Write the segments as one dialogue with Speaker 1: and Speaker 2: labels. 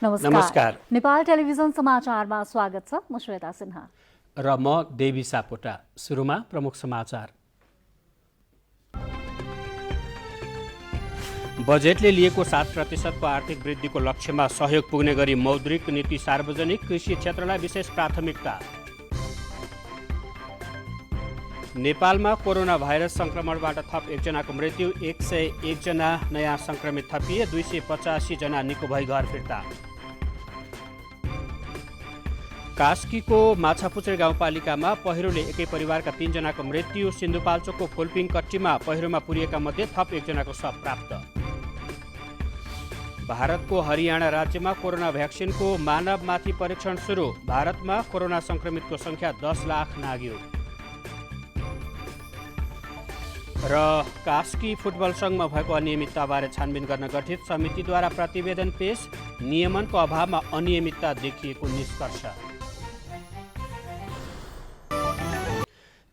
Speaker 1: नमस्कार।
Speaker 2: नेपाल टेलिभिजन समाचारमा स्वागत छ। म श्वेता सिन्हा
Speaker 1: र म देवी सापोटा। सुरुमा प्रमुख समाचार। बजेटले लिएको 7% को आर्थिक वृद्धिको लक्ष्यमा सहयोग पुग्ने गरी मौद्रिक नीति सार्वजनिक कृषि क्षेत्रलाई विशेष प्राथमिकता। नेपालमा कोरोना भाइरस संक्रमणबाट थप एकजनाको मृत्यु, 101 जना नयाँ संक्रमित थपिए, 285 जना निको भई घर फिर्ता। कास्कीको माछापुच्छ्रे गाउँपालिकामा पहिरोले एकै परिवारका 3 जनाको मृत्यु, सिन्धुपाल्चोकको फुलपिङ कट्टीमा पहिरोमा पुरिएका मध्ये थप एकजनाको शव प्राप्त। भारतको हरियाणा राज्यमा कोरोना भ्याक्सिनको मानवमाथि परीक्षण सुरु, भारतमा कोरोना संक्रमितको संख्या 10 लाख नाग्यो। र कास्की फुटबल सङ्घमा भएको अनियमितताबारे छानबिन गर्न गठित समितिद्वारा प्रतिवेदन पेश, नियमनको अभावमा अनियमितता देखिएको निष्कर्ष।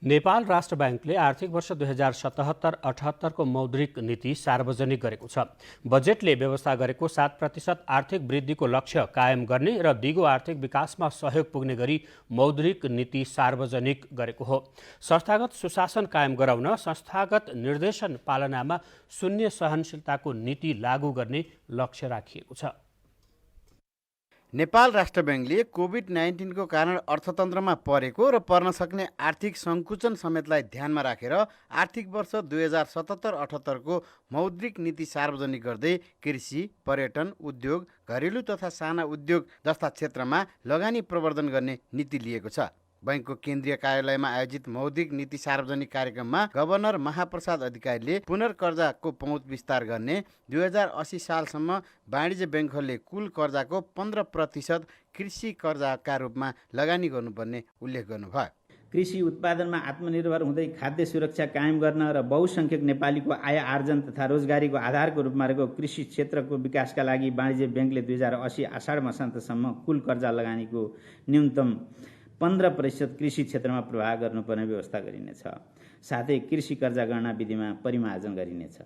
Speaker 1: नेपाल राष्ट्र ब्याङ्कले आर्थिक वर्ष 2077-78 को मौद्रिक नीति सार्वजनिक गरेको छ। बजेटले व्यवस्था गरेको 7% आर्थिक वृद्धिको लक्ष्य कायम गर्ने र दिगो आर्थिक विकासमा सहयोग पुग्ने गरी मौद्रिक नीति सार्वजनिक गरेको हो। संस्थागत सुशासन कायम गराउन संस्थागत निर्देशन पालनामा शून्य सहनशीलताको नीति लागू गर्ने लक्ष्य राखिएको छ।
Speaker 3: नेपाल राष्ट्र ब्याङ्कले कोभिड-19 को कारण अर्थतन्त्रमा परेको र पर्न सक्ने आर्थिक सङ्कुचन समेतलाई ध्यानमा राखेर आर्थिक वर्ष 2077-78 को मौद्रिक नीति सार्वजनिक गर्दै कृषि, पर्यटन, उद्योग, घरेलु तथा साना उद्योग जस्ता क्षेत्रमा लगानी प्रवर्धन गर्ने नीति लिएको छ। बैंकको केन्द्रीय कार्यालयमा आयोजित मौद्रिक नीति सार्वजनिक कार्यक्रममा गभर्नर महाप्रसाद अधिकारीले पुनर्कर्जाको पहुँच विस्तार गर्ने, 2080 सालसम्म वाणिज्य ब्याङ्कहरूले कुल कर्जाको 15% कृषि कर्जाका रूपमा लगानी गर्नुपर्ने उल्लेख गर्नुभयो।
Speaker 4: कृषि उत्पादनमा आत्मनिर्भर हुँदै खाद्य सुरक्षा कायम गर्न र बहुसङ्ख्यक नेपालीको आय आर्जन तथा रोजगारीको आधारको रूपमा रहेको कृषि क्षेत्रको विकासका लागि वाणिज्य ब्याङ्कले 2080 आषाढ मसान्तसम्म कुल कर्जा लगानीको न्यूनतम 15% कृषि क्षेत्रमा प्रवाह गर्नुपर्ने व्यवस्था गरिनेछ। साथै कृषि कर्जा गणना विधिमा परिमार्जन गरिनेछ।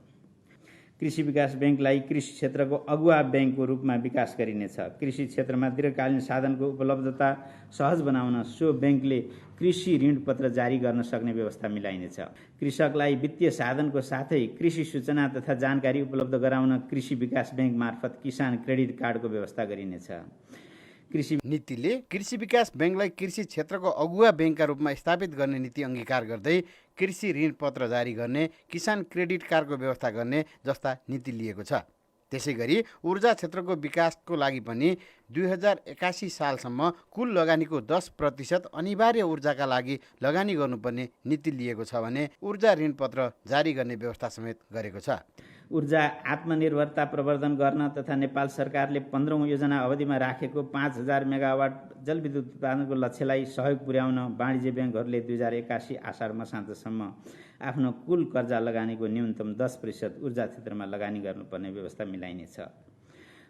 Speaker 4: कृषि विकास ब्याङ्कलाई कृषि क्षेत्रको अगुवा ब्याङ्कको रूपमा विकास गरिनेछ। कृषि क्षेत्रमा दीर्घकालीन साधनको उपलब्धता सहज बनाउन सो ब्याङ्कले कृषि ऋण पत्र जारी गर्न सक्ने व्यवस्था मिलाइनेछ। कृषकलाई वित्तीय साधनको साथै कृषि सूचना तथा जानकारी उपलब्ध गराउन कृषि विकास ब्याङ्क मार्फत किसान क्रेडिट कार्डको व्यवस्था गरिनेछ। कृषि
Speaker 3: नीतिले कृषि विकास ब्याङ्कलाई कृषि क्षेत्रको अगुवा ब्याङ्कका रूपमा स्थापित गर्ने नीति अङ्गीकार गर्दै कृषि ऋण पत्र जारी गर्ने, किसान क्रेडिट कार्डको व्यवस्था गर्ने जस्ता नीति लिएको छ। त्यसै गरी ऊर्जा क्षेत्रको विकासको लागि पनि 2081 सालसम्म कुल लगानीको 10% अनिवार्य ऊर्जाका लागि लगानी गर्नुपर्ने नीति लिएको छ भने ऊर्जा ऋण पत्र जारी गर्ने व्यवस्था समेत गरेको छ।
Speaker 4: ऊर्जा आत्मनिर्भरता प्रवर्धन गर्न तथा नेपाल सरकारले 15औं योजना अवधिमा राखेको 5000 मेगावाट जलविद्युत उत्पादनको लक्ष्यलाई सहयोग पुर्याउन वाणिज्य ब्याङ्कहरूले 2081 आषाढ मसान्तसम्म आफ्नो कुल कर्जा लगानीको न्यूनतम 10% ऊर्जा क्षेत्रमा लगानी गर्नुपर्ने व्यवस्था मिलाइनेछ।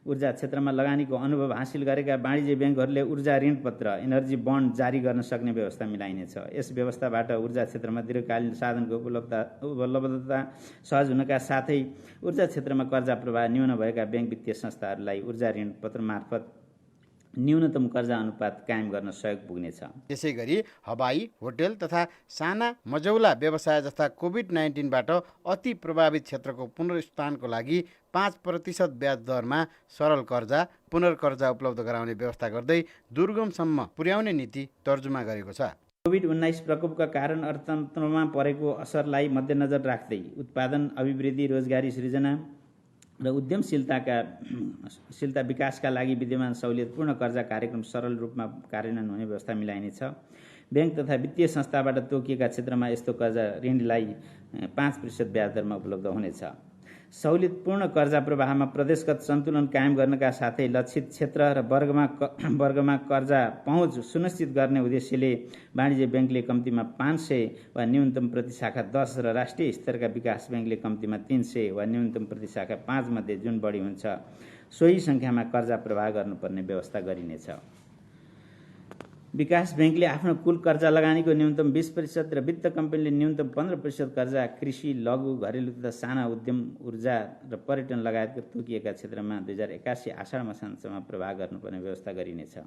Speaker 4: ऊर्जा क्षेत्रमा लगानीको अनुभव हासिल गरेका वाणिज्य ब्याङ्कहरूले ऊर्जा ऋण पत्र एनर्जी बन्ड जारी गर्न सक्ने व्यवस्था मिलाइनेछ। यस व्यवस्थाबाट ऊर्जा क्षेत्रमा दीर्घकालीन साधनको उपलब्धता सहज हुनका साथै ऊर्जा क्षेत्रमा कर्जा प्रवाह न्यून भएका ब्याङ्क वित्तीय संस्थाहरूलाई ऊर्जा ऋण पत्र मार्फत न्यूनतम कर्जा अनुपात कायम गर्न सहयोग पुग्नेछ।
Speaker 3: त्यसै गरी हवाई, होटेल तथा साना मझौला व्यवसाय जस्ता कोभिड-19बाट अति प्रभावित क्षेत्रको पुनरुत्थानको लागि 5% ब्याज दरमा सरल कर्जा, पुनर्कर्जा उपलब्ध गराउने व्यवस्था गर्दै दुर्गमसम्म पुर्याउने नीति तर्जुमा गरेको छ।
Speaker 4: कोभिड-19 प्रकोपका कारण अर्थतन्त्रमा परेको असरलाई मध्यनजर राख्दै उत्पादन अभिवृद्धि, रोजगारी सृजना र उद्यमशीलता विकासका लागि विद्यमान सहुलियतपूर्ण कर्जा कार्यक्रम सरल रूपमा कार्यान्वयन हुने व्यवस्था मिलाइनेछ। ब्याङ्क तथा वित्तीय संस्थाबाट तोकिएका क्षेत्रमा यस्तो कर्जा ऋणलाई 5% ब्याज दरमा उपलब्ध हुनेछ। सहुलियतपूर्ण कर्जा प्रवाहमा प्रदेशगत सन्तुलन कायम गर्नका साथै लक्षित क्षेत्र र वर्गमा कर्जा पहुँच सुनिश्चित गर्ने उद्देश्यले वाणिज्य ब्याङ्कले कम्तीमा 500 वा न्यूनतम प्रतिशाखा 10 र राष्ट्रिय स्तरका विकास ब्याङ्कले कम्तीमा 300 वा न्यूनतम प्रतिशाखा 5 मध्ये जुन बढी हुन्छ सोही सङ्ख्यामा कर्जा प्रवाह गर्नुपर्ने व्यवस्था गरिनेछ। विकास ब्याङ्कले आफ्नो कुल कर्जा लगानीको न्यूनतम 20% र वित्त कम्पनीले न्यूनतम 15% कर्जा कृषि, लघु, घरेलु तथा साना उद्यम, ऊर्जा र पर्यटन लगायतका तोकिएका क्षेत्रमा 2081 आषाढ मसान्तसम्म प्रवाह गर्नुपर्ने व्यवस्था गरिनेछ।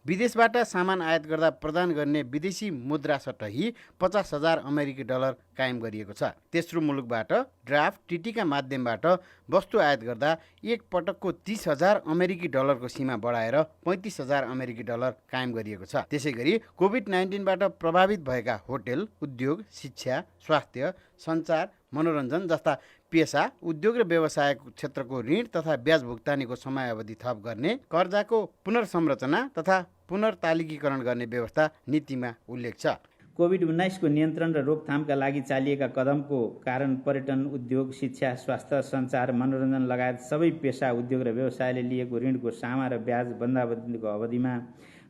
Speaker 3: विदेशबाट सामान आयात गर्दा प्रदान गर्ने विदेशी मुद्रा सट्टही 50,000 अमेरिकी डलर कायम गरिएको छ। तेस्रो मुलुकबाट ड्राफ्ट टिटीका माध्यमबाट वस्तु आयात गर्दा एक पटकको 30,000 अमेरिकी डलरको सीमा बढाएर 35,000 अमेरिकी डलर कायम गरिएको छ। त्यसै गरी कोभिड-19बाट प्रभावित भएका होटेल, उद्योग, शिक्षा, स्वास्थ्य, सञ्चार, मनोरञ्जन जस्ता पेसा, उद्योग र व्यवसाय क्षेत्रको ऋण तथा ब्याज भुक्तानीको समयावधि थप गर्ने, कर्जाको पुनर्संरचना तथा पुनर्तालिकीकरण गर्ने व्यवस्था नीतिमा उल्लेख छ।
Speaker 4: कोभिड-19 को नियन्त्रण र रोकथामका लागि चालिएका कदमको कारण पर्यटन, उद्योग, शिक्षा, स्वास्थ्य, सञ्चार, मनोरञ्जन लगायत सबै पेसा, उद्योग र व्यवसायले लिएको ऋणको सामा र ब्याज बन्दाबन्दीको अवधिमा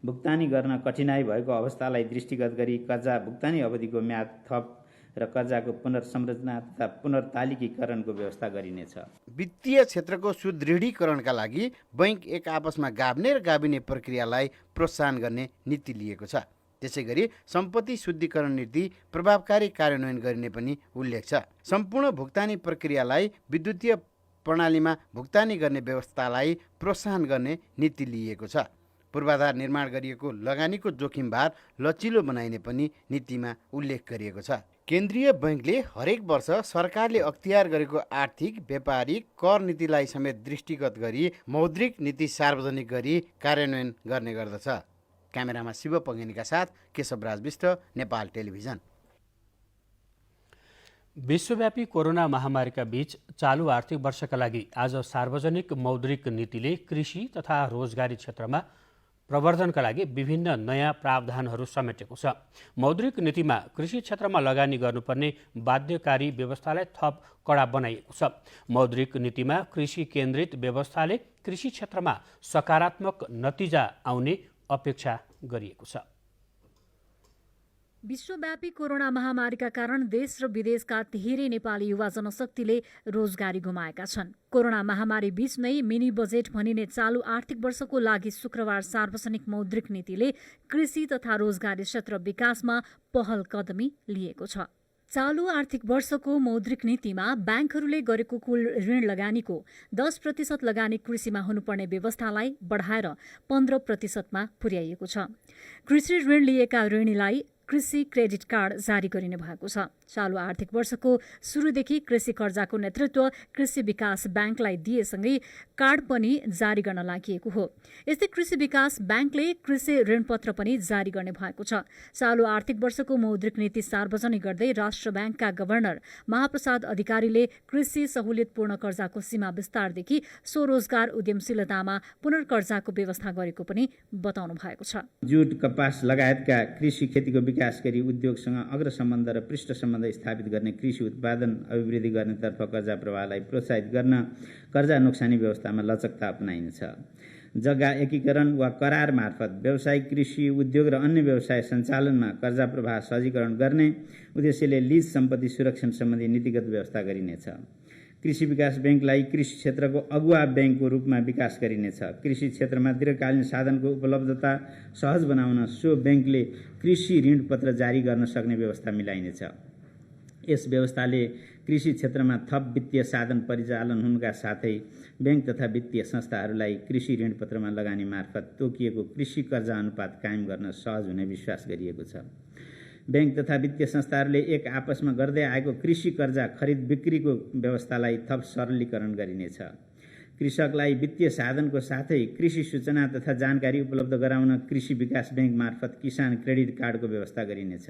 Speaker 4: भुक्तानी गर्न कठिनाइ भएको अवस्थालाई दृष्टिगत गरी कर्जा भुक्तानी अवधिको म्याद थप र कर्जाको पुनर्संरचना तथा पुनर्तालिकीकरणको व्यवस्था गरिनेछ।
Speaker 3: वित्तीय क्षेत्रको सुदृढीकरणका लागि बैंक एक आपसमा गाभ्ने र गाभिने प्रक्रियालाई प्रोत्साहन गर्ने नीति लिएको छ। त्यसै गरी सम्पत्ति शुद्धिकरण नीति प्रभावकारी कार्यान्वयन गरिने पनि उल्लेख छ। सम्पूर्ण भुक्तानी प्रक्रियालाई विद्युतीय प्रणालीमा भुक्तानी गर्ने व्यवस्थालाई प्रोत्साहन गर्ने नीति लिएको छ। पूर्वाधार निर्माण गरिएको लगानीको जोखिम भार लचिलो बनाइने पनि नीतिमा उल्लेख गरिएको छ। केन्द्रीय बैंकले हरेक वर्ष सरकारले अख्तियार गरेको आर्थिक, व्यापारिक, कर नीतिलाई समेत दृष्टिगत गरी मौद्रिक नीति सार्वजनिक गरी कार्यान्वयन गर्ने गर्दछ। क्यामेरामा शिव पङ्गेनीका साथ केशवराज विष्ट, नेपाल टेलिभिजन।
Speaker 1: विश्वव्यापी कोरोना महामारीका बीच चालू आर्थिक वर्षका लागि आज सार्वजनिक मौद्रिक नीतिले कृषि तथा रोजगारी क्षेत्रमा प्रवर्धनका लागि विभिन्न नयाँ प्रावधानहरू समेटेको छ। मौद्रिक नीतिमा कृषि क्षेत्रमा लगानी गर्नुपर्ने बाध्यकारी व्यवस्थालाई थप कडा बनाइएको छ। मौद्रिक नीतिमा कृषि केन्द्रित व्यवस्थाले कृषि क्षेत्रमा सकारात्मक नतिजा आउने अपेक्षा गरिएको छ।
Speaker 2: विश्वव्यापी कोरोना महामारीका कारण देश र विदेशका धेरै नेपाली युवा जनशक्तिले रोजगारी गुमाएका छन्। कोरोना महामारी बीच नै मिनी बजेट भनिने चालू आर्थिक वर्षको लागि शुक्रबार सार्वजनिक मौद्रिक नीतिले कृषि तथा रोजगारी क्षेत्र विकासमा पहल कदमी लिएको छ। चालू आर्थिक वर्षको मौद्रिक नीतिमा ब्याङ्कहरूले गरेको कुल ऋण लगानीको 10% लगानी कृषिमा हुनुपर्ने व्यवस्थालाई बढाएर 15%मा पुर्याइएको छ। कृषि ऋण लिएका ऋणीलाई कृषि क्रेडिट कार्ड जारी गरिने भएको छ। चालू आर्थिक वर्षको सुरुदेखि कृषि कर्जाको नेतृत्व कृषि विकास ब्याङ्कलाई दिएसँगै कार्ड पनि जारी गर्न लागि हो। यस्तै कृषि विकास ब्याङ्कले कृषि ऋणपत्र पनि जारी गर्ने भएको छ। चालू आर्थिक वर्षको मौद्रिक नीति सार्वजनिक गर्दै राष्ट्र ब्याङ्कका गभर्नर महाप्रसाद अधिकारीले कृषि सहुलियतपूर्ण कर्जाको सीमा विस्तारदेखि स्वरोजगार उद्यमशीलतामा पुनर्कर्जाको व्यवस्था गरेको पनि बताउनु भएको छ।
Speaker 4: जुट, कपास लगायतका कृषि खेतीको विकास गरी उद्योगसँग अग्र सम्बन्ध र पृष्ठ सम्बन्ध स्थापित गर्ने, कृषि उत्पादन अभिवृद्धि गर्नेतर्फ कर्जा प्रवाहलाई प्रोत्साहित गर्न कर्जा नोक्सानी व्यवस्थामा लचकता अपनाइनेछ। जग्गा एकीकरण वा करार मार्फत व्यावसायिक कृषि, उद्योग र अन्य व्यवसाय सञ्चालनमा कर्जा प्रवाह सहजीकरण गर्ने उद्देश्यले लिज सम्पत्ति सुरक्षण सम्बन्धी नीतिगत व्यवस्था गरिनेछ। कृषि विकास ब्याङ्कलाई कृषि क्षेत्रको अगुवा ब्याङ्कको रूपमा विकास गरिनेछ। कृषि क्षेत्रमा दीर्घकालीन साधनको उपलब्धता सहज बनाउन सो ब्याङ्कले कृषि ऋणपत्र जारी गर्न सक्ने व्यवस्था मिलाइनेछ। यस व्यवस्थाले कृषि क्षेत्रमा थप वित्तीय साधन परिचालन हुनुका साथै ब्याङ्क तथा वित्तीय संस्थाहरूलाई कृषि ऋणपत्रमा लगानी मार्फत तोकिएको कृषि कर्जा अनुपात कायम गर्न सहज हुने विश्वास गरिएको छ। ब्याङ्क तथा वित्तीय संस्थाहरूले एक आपसमा गर्दै आएको कृषि कर्जा खरिद बिक्रीको व्यवस्थालाई थप सरलीकरण गरिनेछ। कृषकलाई वित्तीय साधनको साथै कृषि सूचना तथा जानकारी उपलब्ध गराउन कृषि विकास ब्याङ्क मार्फत किसान क्रेडिट कार्डको व्यवस्था गरिनेछ।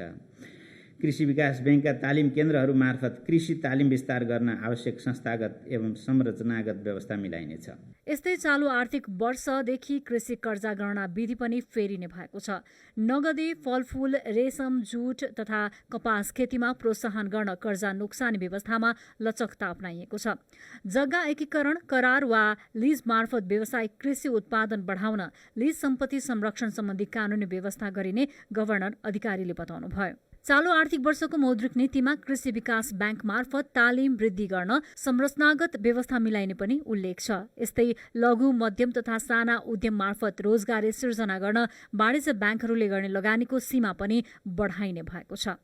Speaker 4: कृषि विकास ब्याङ्कका तालिम केन्द्रहरू मार्फत कृषि तालिम विस्तार गर्न आवश्यक संस्थागत एवं संरचनागत व्यवस्था मिलाइनेछ।
Speaker 2: यस्तै चालू आर्थिक वर्षदेखि कृषि कर्जा गणना विधि पनि फेरिने भएको छ। नगदे फलफूल, रेशम, जुट तथा कपास खेतीमा प्रोत्साहन गर्न कर्जा नोक्सानी व्यवस्थामा लचकता अपनाइएको छ। जग्गा एकीकरण, करार वा लिज मार्फत व्यावसायिक कृषि उत्पादन बढाउन लिज सम्पत्ति संरक्षण सम्बन्धी कानूनी व्यवस्था गरिने गभर्नर अधिकारीले बताउनुभयो। चालु आर्थिक वर्षको मौद्रिक नीतिमा कृषि विकास ब्याङ्क मार्फत तालिम वृद्धि गर्न संरचनागत व्यवस्था मिलाइने पनि उल्लेख छ। यस्तै लघु, मध्यम तथा साना उद्यम मार्फत रोजगारी सिर्जना गर्न वाणिज्य ब्याङ्कहरूले गर्ने लगानीको सीमा पनि बढाइने भएको छ।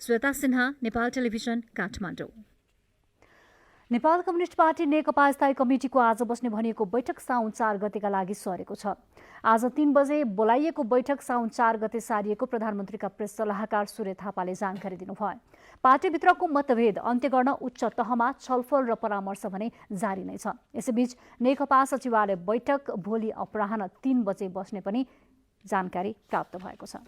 Speaker 2: Shweta Sinha, Nepal television, Kathmandu. Nepal communist party Nekapa स्थायी कमिटिको आज बस्ने भनिएको बैठक साउन 4 गतेका लागि सरेको छ। आज 3 बजे बोलाइएको बैठक साउन 4 गते सारिएको प्रधानमन्त्रीका प्रेस सल्लाहकार सूर्य थापाले जानकारी दिनुभयो। पार्टीभित्रको मतभेद अन्त्य गर्न उच्च तहमा छलफल र परामर्श भने जारी नै छ। यसैबीच नेकपा सचिवालय बैठक भोलि अपराह्न 3 बजे बस्ने पनि जानकारी प्राप्त भएको छ।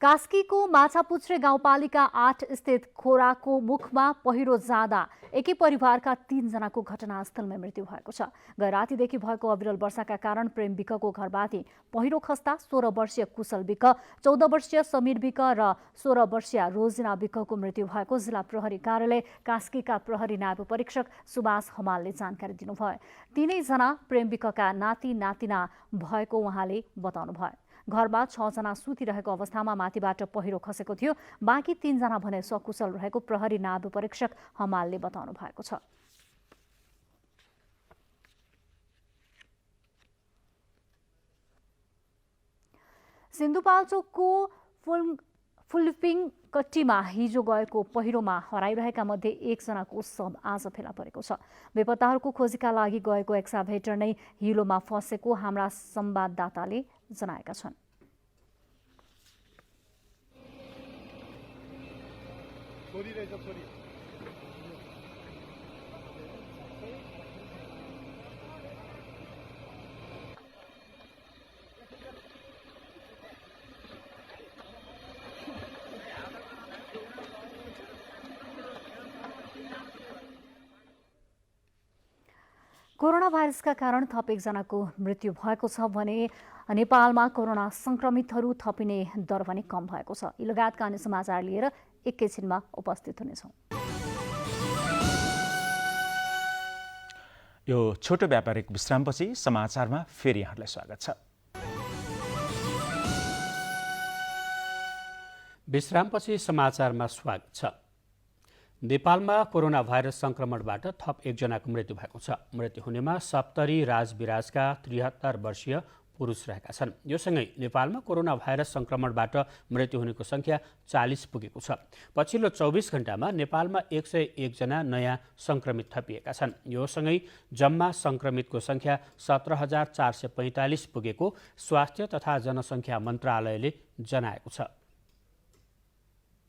Speaker 2: कास्कीको माछापुच्छ्रे गाउँपालिका 8 स्थित खोराको मुखमा पहिरो जाँदा एकै परिवारका 3 जनाको घटनास्थलमै मृत्यु भएको छ। गै रातिदेखि भएको अविरल वर्षाका कारण प्रेम विकको घरमाथि पहिरो खस्दा 16 वर्षीय कुशल विक, 14 वर्षीय समीर विक र 16 वर्षीय रोजिना विकको मृत्यु भएको जिल्ला प्रहरी कार्यालय कास्कीका प्रहरी नायब परीक्षक सुभाष हमालले जानकारी दिनुभयो। तीनैजना प्रेम विकका नाति नातिना भएको उहाँले बताउनुभयो। घरमा 6 जना सुतिरहेको अवस्थामा माथिबाट पहिरो खसेको थियो। बाँकी 3 जना भने सकुशल रहेको प्रहरी नायब परीक्षक हमालले बताउनु भएको छ। सिन्धुपाल्चोकको फुलपिङ कट्टीमा हिजो गएको पहिरोमा हराइरहेका मध्ये 1 जनाको शव आज फेला परेको छ। बेपत्ताहरूको खोजीका लागि गएको एक्साभेटर नै हिलोमा फसेको हाम्रा संवाददाताले जनाएका छन्। कोरोना भाइरसका कारण थप 1 जनाको मृत्यु भएको छ भने नेपालमा कोरोना संक्रमितहरू थपिने दर पनि कम भएको छ। यी लगायतका अन्य समाचार लिएर एकैछिनमा उपस्थित हुनेछौँ।
Speaker 5: यो छोटो व्यापारिक विश्रामपछि समाचारमा फेरि यहाँलाई स्वागत छ।
Speaker 1: विश्रामपछि समाचारमा स्वागत छ। नेपालमा कोरोना भाइरस संक्रमणबाट थप 1 जनाको मृत्यु भएको छ। मृत्यु हुनेमा सप्तरी राजविराजका 73 वर्षीय पुरुष रहेका छन्। यो सँगै नेपालमा कोरोना भाइरस संक्रमणबाट मृत्यु हुनेको संख्या 40 पुगेको छ। पछिल्लो 24 घण्टामा नेपालमा 101 जना नयाँ संक्रमित थपिएका छन्। यो सँगै जम्मा संक्रमितको संख्या 17,445 पुगेको स्वास्थ्य तथा जनसङ्ख्या मन्त्रालयले जनाएको छ।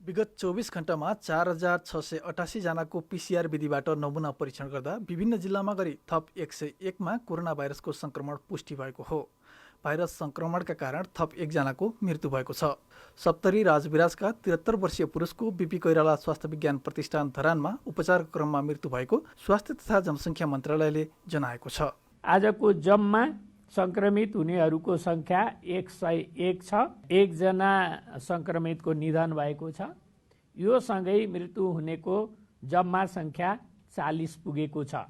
Speaker 6: विगत 24 घण्टामा 4,688 जनाको पीसीआर विधिबाट नमुना परीक्षण गर्दा विभिन्न जिल्लामा गरी थप 101 मा कोरोना भाइरसको संक्रमण पुष्टि भएको हो। भाइरस संक्रमणका कारण थप 1 जनाको मृत्यु भएको छ। सप्तरी राजविराजका 73 वर्षीय पुरुषको बीपी कोइराला स्वास्थ्य विज्ञान प्रतिष्ठान धरानमा उपचारको क्रममा मृत्यु भएको स्वास्थ्य तथा जनसङ्ख्या मन्त्रालयले जनाएको छ।
Speaker 7: आजको जम्मा संक्रमित हुनेहरूको संख्या 101 छ। 1 जना संक्रमितको निधन भएको छ। यो सँगै मृत्यु हुनेको जम्मा संख्या 40 पुगेको छ।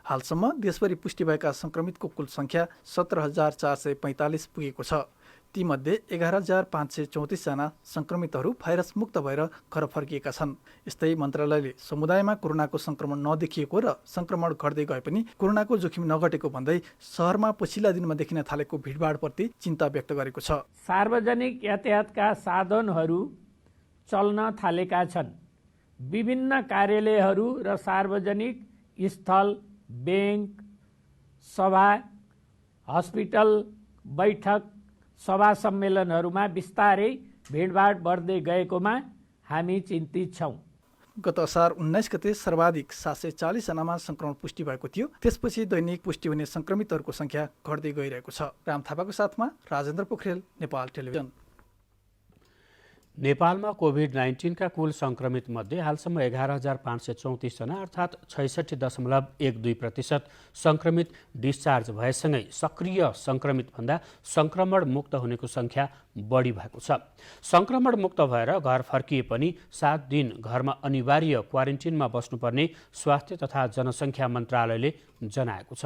Speaker 6: हालसम्म देशभरि पुष्टि भएका संक्रमितको कुल संख्या 17,445 पुगेको छ। तीमध्ये 11,534 जना संक्रमितहरू भाइरस मुक्त भएर घर फर्किएका छन्। यस्तै मन्त्रालयले समुदायमा कोरोनाको संक्रमण नदेखिएको र संक्रमण घट्दै गए पनि कोरोनाको जोखिम नघटेको भन्दै शहरमा पछिल्ला दिनमा देखिन थालेको भिडभाडप्रति चिन्ता व्यक्त गरेको छ।
Speaker 7: सार्वजनिक यातायातका साधनहरू चल्न थालेका छन्। विभिन्न कार्यालयहरू र सार्वजनिक स्थल, बैंक, सभा, हस्पिटल, बैठक, सभा सम्मेलनहरूमा बिस्तारै भिडभाड बढ्दै गएकोमा हामी चिन्तित छौँ।
Speaker 6: गत असार 19 गते सर्वाधिक 740 जनामा संक्रमण पुष्टि भएको थियो। त्यसपछि दैनिक पुष्टि हुने संक्रमितहरूको संख्या घट्दै गइरहेको छ। राम थापाको साथमा राजेन्द्र पोखरेल, नेपाल टेलिभिजन।
Speaker 1: नेपालमा कोभिड-19 का कुल संक्रमित मध्ये हालसम्म 11,534 जना अर्थात् 66.12% संक्रमित डिस्चार्ज भएसँगै सक्रिय संक्रमित भन्दा संक्रमण मुक्त हुनेको संख्या बढी भएको छ। संक्रमण मुक्त भएर घर फर्किए पनि 7 दिन घरमा अनिवार्य क्वारेन्टिनमा बस्नुपर्ने स्वास्थ्य तथा जनसङ्ख्या मन्त्रालयले जनाएको छ।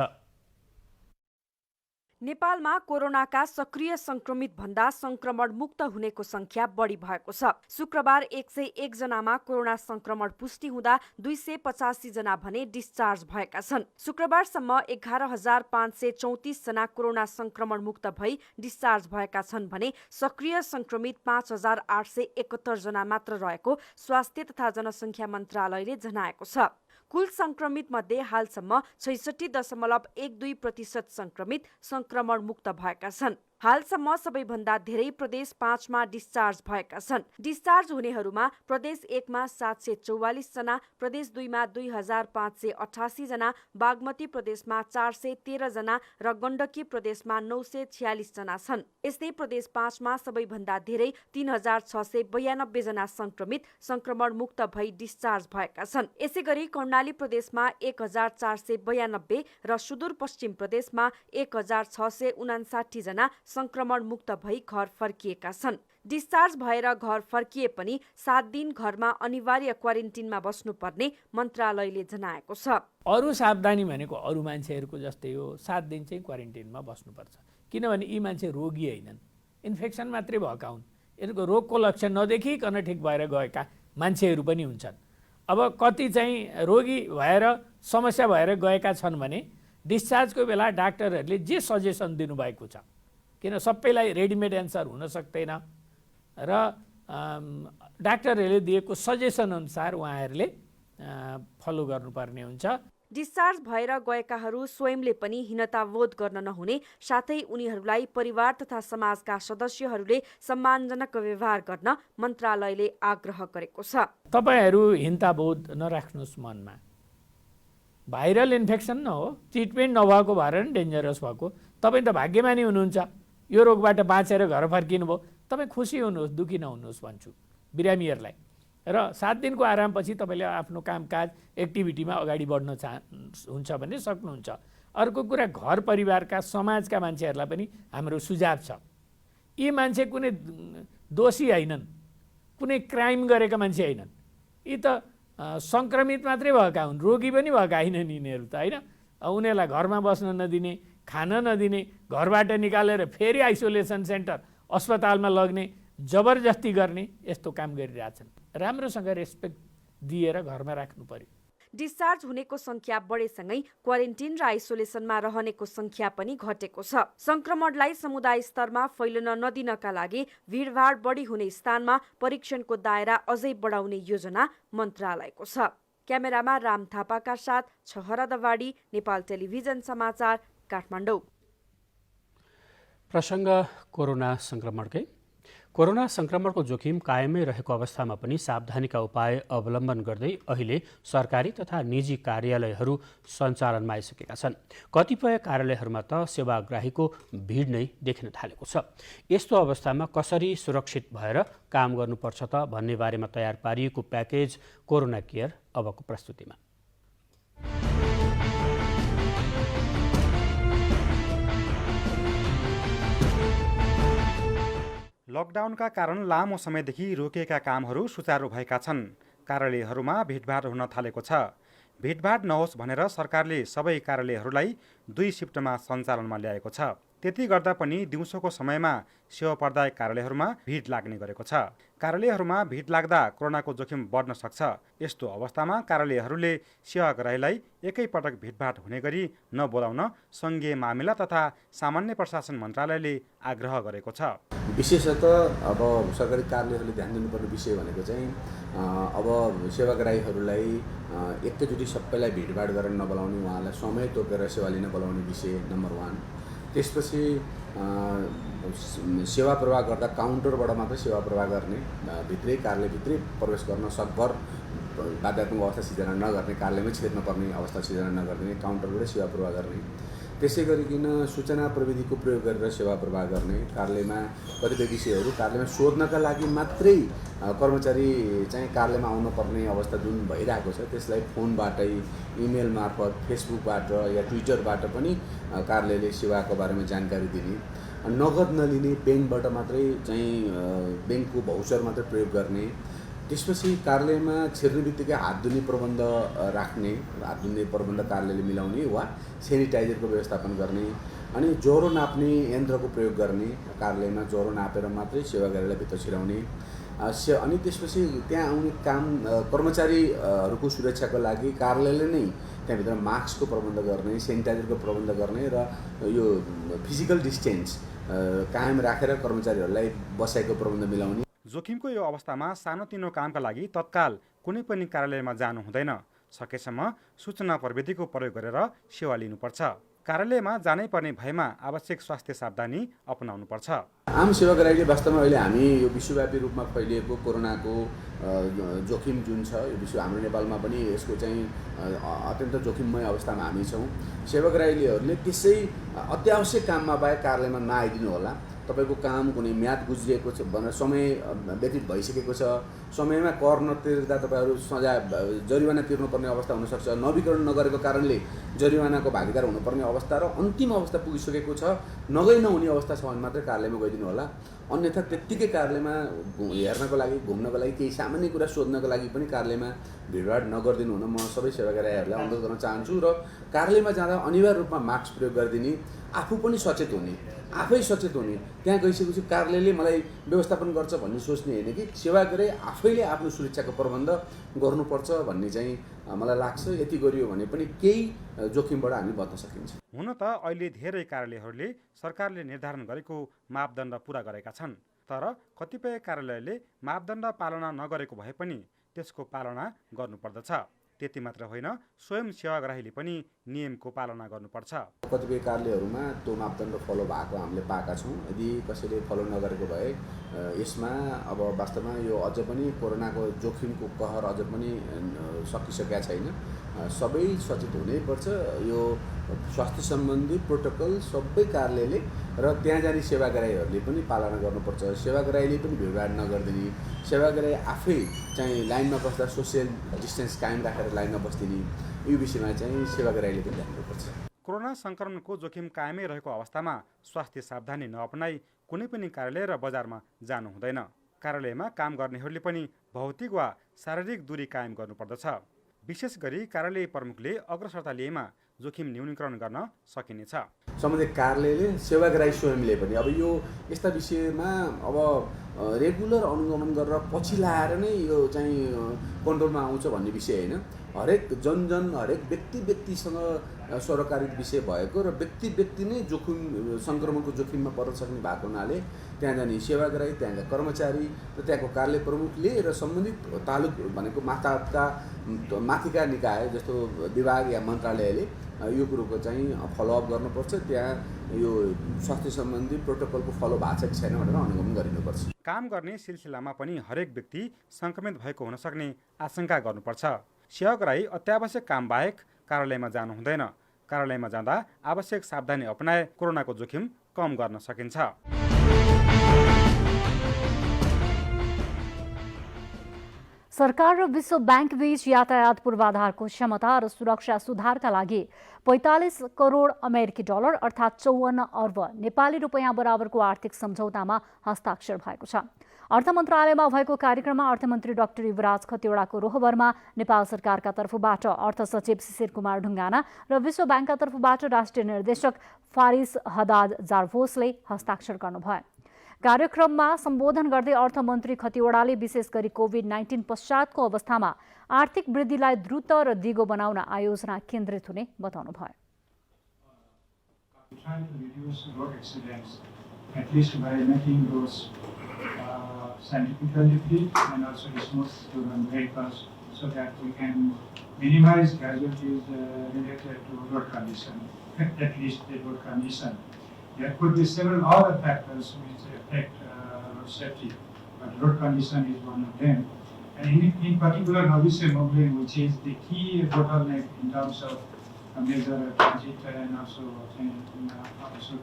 Speaker 8: नेपालमा कोरोनाका सक्रिय संक्रमित भन्दा संक्रमण मुक्त हुनेको संख्या बढी भएको छ। शुक्रबार 101 जनामा कोरोना संक्रमण पुष्टि हुँदा 285 जना भने डिस्चार्ज भएका छन्। शुक्रबारसम्म 11,534 जना कोरोना संक्रमण मुक्त भई डिस्चार्ज भएका छन् भने सक्रिय संक्रमित 5,871 जना मात्र रहेको स्वास्थ्य तथा जनसंख्या मन्त्रालयले जनाएको छ। कुल संक्रमित मध्ये हालसम्म 66.12% संक्रमित संक्रमण मुक्त भएका छन्। हालसम्म सबैभन्दा धेरै प्रदेश 5 मा डिस्चार्ज भएका छन्। डिस्चार्ज हुनेहरूमा प्रदेश 1 मा 744 जना, प्रदेश 2 मा 2,588 जना, बागमती प्रदेशमा 413 जना र गण्डकी प्रदेशमा 946 जना छन्। यस्तै प्रदेश 5 मा सबैभन्दा धेरै 3,692 जना संक्रमित संक्रमण मुक्त भई डिस्चार्ज भएका छन्। यसैगरी कर्णाली प्रदेशमा 1,492 र सुदूरपश्चिम प्रदेशमा 1,659 जना संक्रमण मुक्त भई घर फर्किएका छन्। डिस्चार्ज भएर घर फर्किए पनि 7 दिन घरमा अनिवार्य क्वारेन्टिनमा बस्नुपर्ने मन्त्रालयले जनाएको छ।
Speaker 7: अरू सावधानी भनेको अरू मान्छेहरूको जस्तै हो, 7 दिन चाहिँ क्वारेन्टिनमा बस्नुपर्छ। किनभने यी मान्छे रोगी होइनन्, इन्फेक्सन मात्रै भएका हुन्। यिनको रोगको लक्षण नदेखिकन ठिक भएर गएका मान्छेहरू पनि हुन्छन्। अब कति चाहिँ रोगी भएर समस्या भएर गएका छन् भने डिस्चार्जको बेला डाक्टरहरूले जे सजेसन दिनुभएको छ, किन सबैलाई रेडिमेड एन्सर हुन सक्दैन र डाक्टरहरूले दिएको सजेसन अनुसार उहाँहरूले फलो गर्नुपर्ने हुन्छ।
Speaker 8: डिस्चार्ज भएर गएकाहरू स्वयंले पनि हीनताबोध गर्न नहुने, साथै उनीहरूलाई परिवार तथा समाजका सदस्यहरूले सम्मानजनक व्यवहार गर्न मन्त्रालयले आग्रह गरेको छ।
Speaker 7: तपाईहरू हीनताबोध नराख्नुहोस् मनमा। भाइरल इन्फेक्सन न हो, ट्रिटमेन्ट नभएको भएर नि डेन्जरस भएको। तपाईँ त भाग्यमानी हुनुहुन्छ, यो रोगबाट बाँचेर घर फर्किनु भयो। तपाईँ खुसी हुनुहोस्, दुःखी नहुनुहोस् भन्छु बिरामीहरूलाई। र 7 दिनको आरामपछि तपाईँले आफ्नो कामकाज एक्टिभिटीमा अगाडि बढ्न हुन्छ भने सक्नुहुन्छ। अर्को कुरा, घर परिवारका समाजका मान्छेहरूलाई पनि हाम्रो सुझाव छ। यी मान्छे कुनै दोषी होइनन्, कुनै क्राइम गरेका मान्छे होइनन्। यी त सङ्क्रमित मात्रै भएका हुन्, रोगी पनि भएका होइनन् यिनीहरू त, होइन। उनीहरूलाई घरमा बस्न नदिने, खान नदिने, घरबाट निकालेर फेरि आइसोलेसन सेन्टर अस्पतालमा लग्ने, जबरजस्ती गर्ने, यस्तो काम गरिरहेछन्। राम्रोसँग रेस्पेक्ट दिएर घरमा राख्नु पर्यो।
Speaker 8: डिस्चार्ज हुनेको संख्या बढेसँगै क्वारेन्टिन र आइसोलेसनमा रहनेको संख्या पनि घटेको छ। संक्रमणलाई समुदाय स्तरमा फैलन नदिनका लागि भिडभाड बढी हुने स्थानमा परीक्षणको दायरा अझै बढाउने योजना मन्त्रालयको छ। क्यामेरामा राम थापाका साथ छहरा दवाडी, नेपाल टेलिभिजन समाचार, काठमाडौँ।
Speaker 1: प्रसङ्ग कोरोना संक्रमणकै। कोरोना संक्रमणको जोखिम कायमै रहेको अवस्थामा पनि सावधानीका उपाय अवलम्बन गर्दै अहिले सरकारी तथा निजी कार्यालयहरू सञ्चालनमा आइसकेका छन्। कतिपय कार्यालयहरूमा त सेवाग्राहीको भिड नै देखिन थालेको छ। यस्तो अवस्थामा कसरी सुरक्षित भएर काम गर्नुपर्छ त भन्ने बारेमा तयार पारिएको प्याकेज कोरोना केयर अबको प्रस्तुतिमा।
Speaker 9: लकडाउनका कारण लामो समयदेखि रोकिएका कामहरू सुचारू भएका छन्। कार्यालयहरूमा भिडभाड हुन थालेको छ। भिडभाड नहोस् भनेर सरकारले सबै कार्यालयहरूलाई 2 शिफ्टमा सञ्चालनमा ल्याएको छ। त्यति गर्दा पनि दिउँसोको समयमा सेवा प्रदायक कार्यालयहरूमा भिड लाग्ने गरेको छ। कार्यालयहरूमा भिड लाग्दा कोरोनाको जोखिम बढ्न सक्छ। यस्तो अवस्थामा कार्यालयहरूले सेवाग्राहीलाई एकैपटक भिडभाड हुने गरी नबोलाउन सङ्घीय मामिला तथा सामान्य प्रशासन मन्त्रालयले आग्रह गरेको छ।
Speaker 10: विशेषतः अब सरकारी कार्यालयहरूले ध्यान दिनुपर्ने विषय भनेको चाहिँ अब सेवाग्राहीहरूलाई एकैचोटि सबैलाई भिडभाड गरेर नबोलाउने, उहाँलाई समय तोकेर सेवा लिन बोलाउने विषय नम्बर 1। त्यसपछि सेवा प्रवाह गर्दा काउन्टरबाट मात्रै सेवा प्रवाह गर्ने, भित्रै कार्यालयभित्रै प्रवेश गर्न सकभर बाध्यात्मक अवस्था सिर्जना नगर्ने, कार्यालयमै छिर्न पर्ने अवस्था सिर्जना नगर्ने, काउन्टरबाटै सेवा प्रवाह गर्ने। त्यसै गरिकन सूचना प्रविधिको प्रयोग गरेर सेवा प्रवाह गर्ने। कार्यालयमा कतिपय विषयहरू कार्यालयमा सोध्नका लागि मात्रै कर्मचारी चाहिँ कार्यालयमा आउनुपर्ने अवस्था जुन भइरहेको छ, त्यसलाई फोनबाटै, इमेल मार्फत, फेसबुकबाट या ट्विटरबाट पनि कार्यालयले सेवाको बारेमा जानकारी दिने। नगद नलिने, ब्याङ्कबाट मात्रै चाहिँ ब्याङ्कको भाउचर मात्रै प्रयोग गर्ने। त्यसपछि कार्यालयमा छिर्ने बित्तिकै हात धुने प्रबन्ध राख्ने, हात धुने प्रबन्ध कार्यालयले मिलाउने वा सेनिटाइजरको व्यवस्थापन गर्ने, अनि ज्वरो नाप्ने यन्त्रको प्रयोग गर्ने, कार्यालयमा ज्वरो नापेर मात्रै सेवाग्राहीलाई भित्र छिराउने, अनि त्यसपछि त्यहाँ आउने कर्मचारीहरूको सुरक्षाको लागि कार्यालयले नै त्यहाँभित्र मास्कको प्रबन्ध गर्ने, सेनिटाइजरको प्रबन्ध गर्ने र यो फिजिकल डिस्टेन्स कायम राखेर कर्मचारीहरूलाई बसाइको प्रबन्ध मिलाउने।
Speaker 9: जोखिमको यो अवस्थामा सानोतिनो कामका लागि तत्काल कुनै पनि कार्यालयमा जानु हुँदैन। सकेसम्म सूचना प्रविधिको प्रयोग गरेर सेवा लिनुपर्छ। कार्यालयमा जानै पर्ने भएमा आवश्यक स्वास्थ्य सावधानी अपनाउनुपर्छ।
Speaker 10: आम सेवाग्राहीले वास्तवमा अहिले हामी यो विश्वव्यापी रूपमा फैलिएको कोरोनाको जोखिम जुन छ, यो विश्व हाम्रो नेपालमा पनि यसको चाहिँ अत्यन्त जोखिममय अवस्थामा हामी छौँ। सेवाग्राहीहरूले त्यसै अत्यावश्यक काममा बाहेक कार्यालयमा नआइदिनु होला। तपाईँको काम कुनै म्याद गुज्रिएको छ भनेर समय व्यतीत भइसकेको छ, समयमा कर नतिर्दा तपाईँहरू जरिवाना तिर्नुपर्ने अवस्था हुनसक्छ, नवीकरण नगरेको कारणले जरिवानाको भागीदार हुनुपर्ने अवस्था र अन्तिम अवस्था पुगिसकेको छ, नहुने अवस्था छ भने मात्रै कार्यालयमा गइदिनु होला। अन्यथा त्यत्तिकै कार्यालयमा हेर्नको लागि, घुम्नको लागि, केही सामान्य कुरा सोध्नको लागि पनि कार्यालयमा भिडभाड नगरिदिनु हुन म सबै सेवाग्राहीहरूलाई अनुरोध गर्न चाहन्छु। र कार्यालयमा जाँदा अनिवार्य रूपमा मास्क प्रयोग गरिदिने, आफू पनि सचेत हुने, आफै सचेत हुने। त्यहाँ गइसकेपछि कार्यालयले मलाई व्यवस्थापन गर्छ भन्ने सोच्ने होइन कि सेवाग्राही आफैले आफ्नो सुरक्षाको प्रबन्ध गर्नुपर्छ भन्ने चाहिँ मलाई लाग्छ। यति गरियो भने पनि केही जोखिमबाट हामी बच्न सकिन्छ।
Speaker 9: हुन त अहिले धेरै कार्यालयहरूले सरकारले निर्धारण गरेको मापदण्ड पूरा गरेका छन्, तर कतिपय कार्यालयले मापदण्ड पालना नगरेको भए पनि त्यसको पालना गर्नुपर्दछ। त्यति मात्र होइन, स्वयं सेवाग्राहीले पनि नियमको पालना गर्नुपर्छ।
Speaker 10: कतिपय कार्यालयहरूमा त्यो मापदण्ड फलो भएको हामीले पाएका छौँ। यदि कसैले फलो नगरेको भए यसमा अब वास्तवमा यो अझ पनि कोरोनाको जोखिमको कहर अझ पनि सकिसकेका छैन। सबै सचेत हुनैपर्छ। यो स्वास्थ्य सम्बन्धी प्रोटोकल सबै कार्यालयले र त्यहाँ जाने सेवाग्राहीहरूले पनि पालना गर्नुपर्छ। सेवाग्राहीले पनि भिडभाड नगरिदिने, सेवाग्राही आफै चाहिँ लाइनमा बस्दा सोसियल डिस्टेन्स कायम राखेर लाइनमा बस्दिने, यो विषयमा चाहिँ सेवाग्राहीले पनि ध्यान दिनुपर्छ।
Speaker 9: कोरोना संक्रमणको जोखिम कायमै रहेको अवस्थामा स्वास्थ्य सावधानी नअपनाई कुनै पनि कार्यालय र बजारमा जानु हुँदैन। कार्यालयमा काम गर्नेहरूले पनि भौतिक वा शारीरिक दूरी कायम गर्नुपर्दछ। विशेष गरी कार्यालय प्रमुखले अग्रसरता लिएमा जोखिम न्यूनीकरण गर्न सकिनेछ।
Speaker 10: सम्बन्धित कार्यालयले, सेवाग्राही स्वयंले पनि अब यो यस्ता विषयमा अब रेगुलर अनुगमन गरेर पछि लाएर नै यो चाहिँ कन्ट्रोलमा आउँछ भन्ने विषय होइन। हरेक हरेक व्यक्तिसँग सरोकारित विषय भएको र व्यक्ति नै जोखिम सङ्क्रमणको जोखिममा पर्न सक्ने भएको हुनाले त्यहाँ जाने सेवाग्राही, त्यहाँका कर्मचारी र त्यहाँको कार्यालय प्रमुखले र सम्बन्धित तालुक भनेको माथिका निकाय जस्तो विभाग या मन्त्रालयले यो कुरोको चाहिँ फलोअप गर्नुपर्छ। त्यहाँ यो स्वास्थ्य सम्बन्धी प्रोटोकलको फलो भएको छ कि छैन भनेर अनुगमन गरिनुपर्छ।
Speaker 9: काम गर्ने सिलसिलामा पनि हरेक व्यक्ति सङ्क्रमित भएको हुन सक्ने आशंका गर्नुपर्छ। सेवाग्राही अत्यावश्यक काम बाहेक कार्यालयमा जानु हुँदैन। कार्यालयमा जाँदा आवश्यक सावधानी अपनाए कोरोनाको जोखिम कम गर्न सकिन्छ।
Speaker 2: सरकार र विश्व ब्याङ्क बीच यातायात पूर्वाधारको क्षमता र सुरक्षा सुधारका लागि 45 करोड अमेरिकी डलर अर्थात् 54 अर्ब नेपाली रुपैयाँ बराबरको आर्थिक सम्झौतामा हस्ताक्षर भएको छ। अर्थ मन्त्रालयमा भएको कार्यक्रममा अर्थमन्त्री डाक्टर युवराज खतिवडाको रोहबरमा नेपाल सरकारका तर्फबाट अर्थ सचिव शिशिर कुमार ढुङ्गाना र विश्व ब्याङ्कका तर्फबाट राष्ट्रिय निर्देशक फारिस हदाद जार्भोसले हस्ताक्षर गर्नुभयो। कार्यक्रममा सम्बोधन गर्दै अर्थमन्त्री खतिवडाले विशेष गरी कोभिड-19 पश्चातको अवस्थामा आर्थिक वृद्धिलाई द्रुत र दिगो बनाउन आयोजना केन्द्रित हुने बताउनुभयो।
Speaker 11: Scientifically fit and also smooth to run vehicles so that we can minimize casualties related to road condition, at least the road condition. There could be several other factors which affect road safety, but road condition is one of them. And in particular, obviously, mobility, which is the key bottleneck in terms of major transit and also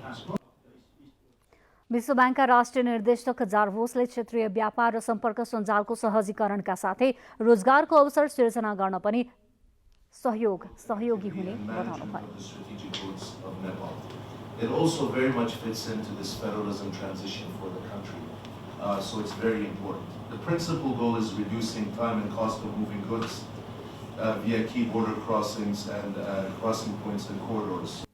Speaker 11: transport.
Speaker 2: विश्व ब्याङ्कका राष्ट्रिय निर्देशक जार्भोसले क्षेत्रीय व्यापार र सम्पर्क सञ्जालको सहजीकरणका साथै रोजगारको अवसर सिर्जना गर्न पनि सहयोगी हुने बताउनुभयो।
Speaker 12: It also very much fits into this federalism transition for the country. so it's very important. The principal goal is reducing time and cost of moving goods via key border crossings and crossing points and corridors.